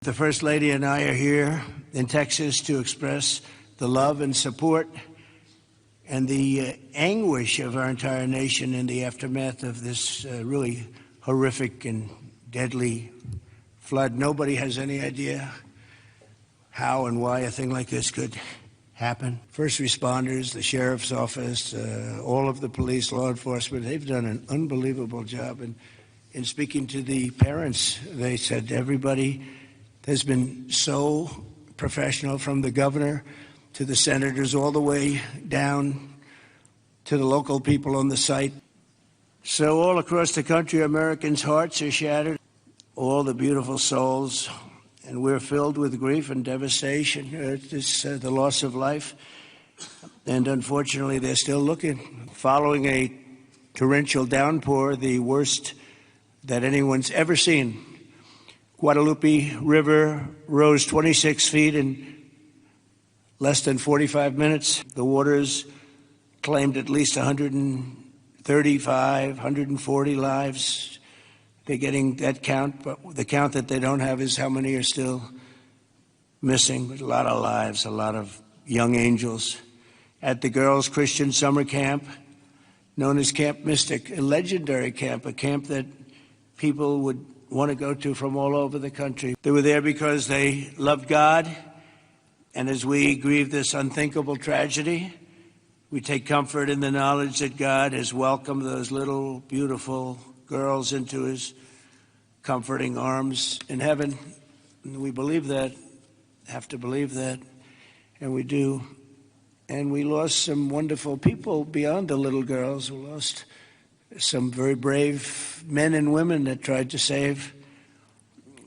The First Lady and I are here in Texas to express the love and support and the anguish of our entire nation in the aftermath of this really horrific and deadly flood. Nobody has any idea how and why a thing like this could happen. First responders, the sheriff's office, all of the police, law enforcement, they've done an unbelievable job. And in speaking to the parents, they said everybody has been so professional, from the governor to the senators, all the way down to the local people on the site. So all across the country, Americans' hearts are shattered, all the beautiful souls, and we're filled with grief and devastation. It's the loss of life, and unfortunately, they're still looking. Following a torrential downpour, the worst that anyone's ever seen, Guadalupe River rose 26 feet in less than 45 minutes. The waters claimed at least 135, 140 lives. They're getting that count, but the count that they don't have is how many are still missing. A lot of lives, a lot of young angels. At the Girls Christian Summer Camp, known as Camp Mystic, a legendary camp, a camp that people would want to go to from all over the country. They were there because they loved God, and as we grieve this unthinkable tragedy, we take comfort in the knowledge that God has welcomed those little, beautiful girls into his comforting arms in heaven. And we believe that, have to believe that, and we do. And we lost some wonderful people beyond the little girls. We lost some very brave men and women that tried to save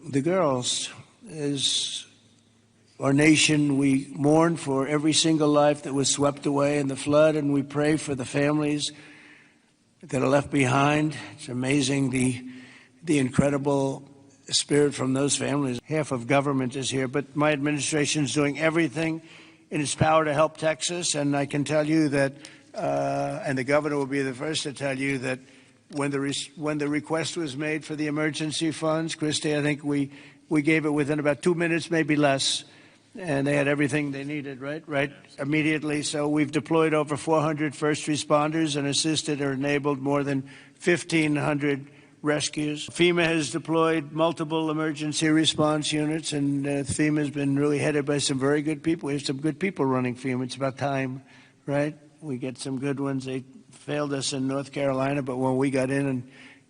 the girls. As our nation, we mourn for every single life that was swept away in the flood, and we pray for the families that are left behind. It's amazing the incredible spirit from those families. Half of government is here, but my administration is doing everything in its power to help Texas, and I can tell you that and the governor will be the first to tell you that when the request was made for the emergency funds, Christy, I think we gave it within about 2 minutes, maybe less, and they had everything they needed, right, immediately. So we've deployed over 400 first responders and assisted or enabled more than 1,500 rescues. FEMA has deployed multiple emergency response units, and FEMA has been really headed by some very good people. We have some good people running FEMA. It's about time, right? We get some good ones. They failed us in North Carolina, but when we got in on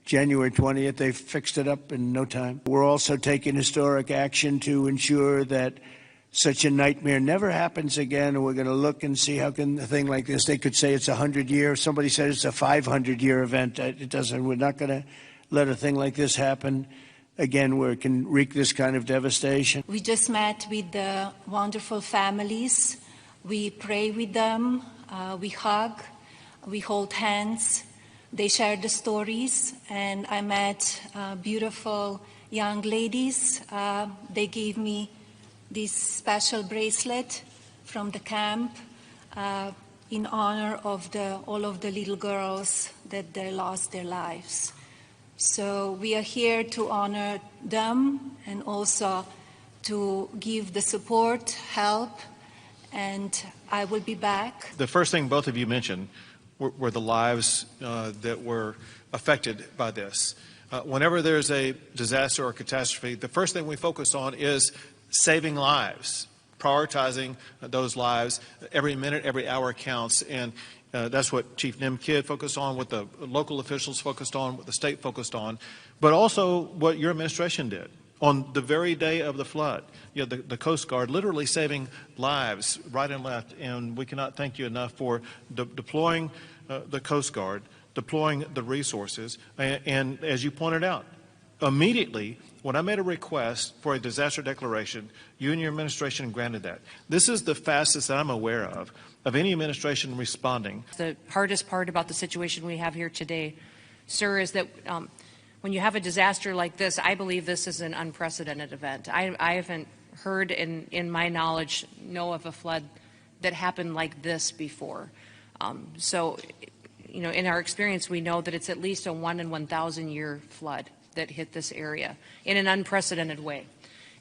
January 20th, they fixed it up in no time. We're also taking historic action to ensure that such a nightmare never happens again. And we're going to look and see how can a thing like this, they could say it's a 100-year. Somebody said it's a 500-year event. It doesn't. We're not going to let a thing like this happen again where it can wreak this kind of devastation. We just met with the wonderful families. We pray with them. We hug, we hold hands, they share the stories, and I met beautiful young ladies. They gave me this special bracelet from the camp in honor of all of the little girls that they lost their lives. So we are here to honor them and also to give the support, help, and I will be back. The first thing both of you mentioned were the lives that were affected by this. Whenever there's a disaster or catastrophe, the first thing we focus on is saving lives, prioritizing those lives. Every minute, every hour counts, and that's what Chief Nimkid focused on, what the local officials focused on, what the state focused on, but also what your administration did. On the very day of the flood, the Coast Guard literally saving lives right and left, and we cannot thank you enough for deploying the Coast Guard, deploying the resources, and as you pointed out, immediately when I made a request for a disaster declaration, you and your administration granted that. This is the fastest that I'm aware of any administration responding. The hardest part about the situation we have here today, sir, is that when you have a disaster like this, I believe this is an unprecedented event. I haven't heard, in my knowledge, know of a flood that happened like this before. So, in our experience, we know that it's at least a 1 in 1,000 year flood that hit this area in an unprecedented way.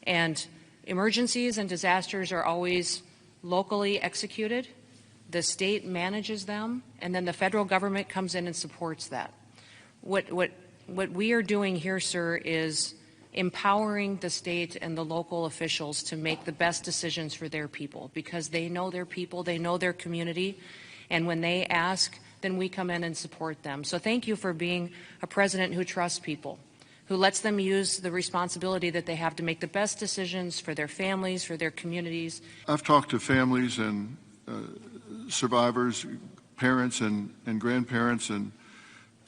And emergencies and disasters are always locally executed. The state manages them, and then the federal government comes in and supports that. What we are doing here, sir, is empowering the state and the local officials to make the best decisions for their people, because they know their people, they know their community, and when they ask, then we come in and support them. So thank you for being a president who trusts people, who lets them use the responsibility that they have to make the best decisions for their families, for their communities. I've talked to families and survivors, parents and grandparents, and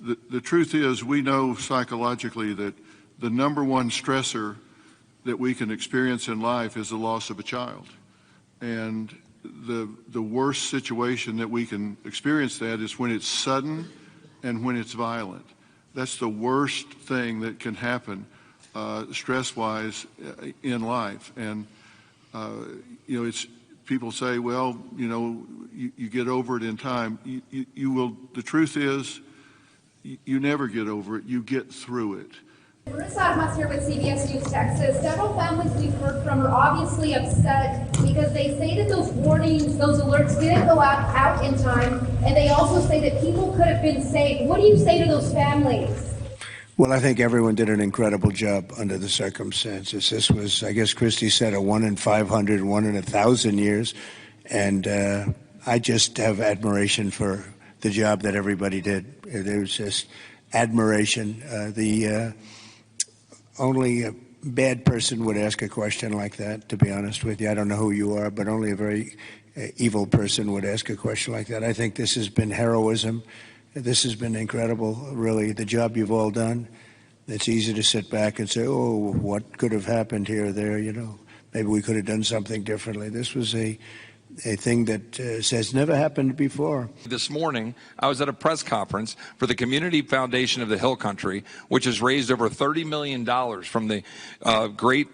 the truth is we know psychologically that the number one stressor that we can experience in life is the loss of a child. And the worst situation that we can experience that is when it's sudden and when it's violent. That's the worst thing that can happen stress-wise in life. And, it's people say, well, you get over it in time. You will. The truth is, you never get over it. You get through it. Marissa Admas here with CBS News Texas. Several families we've heard from are obviously upset because they say that those warnings, those alerts didn't go out in time, and they also say that people could have been saved. What do you say to those families? Well, I think everyone did an incredible job under the circumstances. This was, I guess Christie said, a 1 in 500, 1 in 1,000 years. And I just have admiration for the job that everybody did. There was just admiration. Only a bad person would ask a question like that, to be honest with you. I don't know who you are, but only a very evil person would ask a question like that. I think this has been heroism. This has been incredible, really, the job you've all done. It's easy to sit back and say, oh, what could have happened here or there, Maybe we could have done something differently. This was a thing that has never happened before. This morning, I was at a press conference for the Community Foundation of the Hill Country, which has raised over $30 million from the great,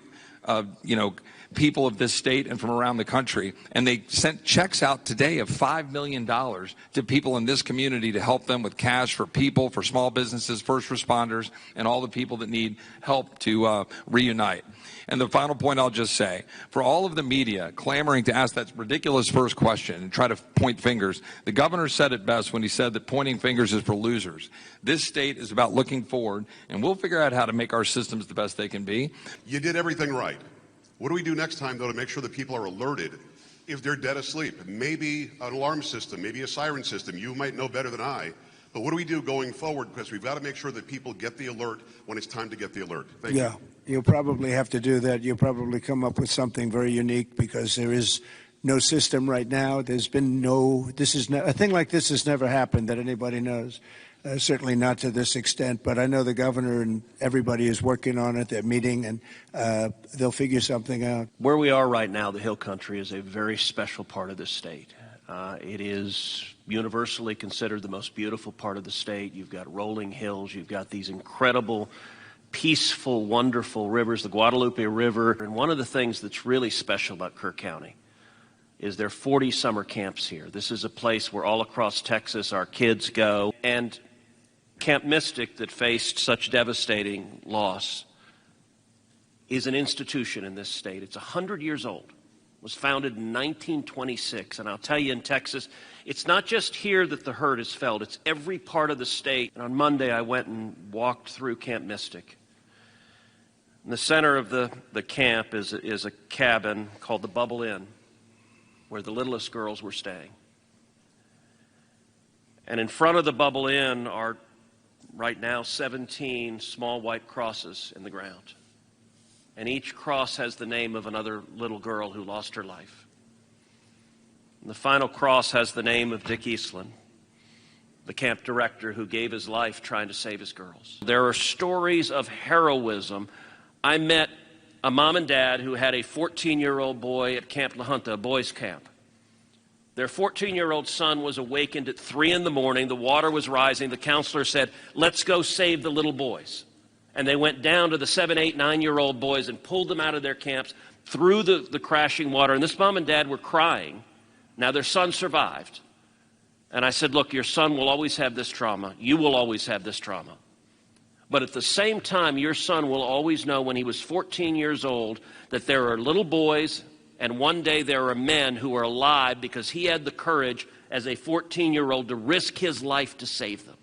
people of this state and from around the country. And they sent checks out today of $5 million to people in this community to help them with cash for people, for small businesses, first responders, and all the people that need help to reunite. And the final point I'll just say, for all of the media clamoring to ask that ridiculous first question and try to point fingers, the governor said it best when he said that pointing fingers is for losers. This state is about looking forward, and we'll figure out how to make our systems the best they can be. You did everything right. What do we do next time, though, to make sure that people are alerted if they're dead asleep? Maybe an alarm system, maybe a siren system. You might know better than I. But what do we do going forward? Because we've got to make sure that people get the alert when it's time to get the alert. Thank you. You'll probably have to do that. You'll probably come up with something very unique because there is no system right now. There's been a thing like this has never happened that anybody knows. Certainly not to this extent, but I know the governor and everybody is working on it. They're meeting, and they'll figure something out. Where we are right now, the Hill Country, is a very special part of this state. It is universally considered the most beautiful part of the state. You've got rolling hills. You've got these incredible, peaceful, wonderful rivers, the Guadalupe River. And one of the things that's really special about Kerr County is there are 40 summer camps here. This is a place where all across Texas our kids go. And Camp Mystic, that faced such devastating loss, is an institution in this state. It's 100 years old. It was founded in 1926. And I'll tell you, in Texas, it's not just here that the hurt is felt. It's every part of the state. And on Monday, I went and walked through Camp Mystic. In the center of the camp is a cabin called the Bubble Inn, where the littlest girls were staying. And in front of the Bubble Inn are right now 17 small white crosses in the ground. And each cross has the name of another little girl who lost her life. And the final cross has the name of Dick Eastland, the camp director who gave his life trying to save his girls. There are stories of heroism. I met a mom and dad who had a 14-year-old boy at Camp La Junta, a boys' camp. Their 14-year-old son was awakened at 3 in the morning. The water was rising. The counselor said, let's go save the little boys. And they went down to the 7, 8, 9-year-old boys and pulled them out of their camps through the crashing water. And this mom and dad were crying. Now their son survived. And I said, look, your son will always have this trauma. You will always have this trauma. But at the same time, your son will always know when he was 14 years old that there are little boys and one day there are men who are alive because he had the courage as a 14-year-old to risk his life to save them.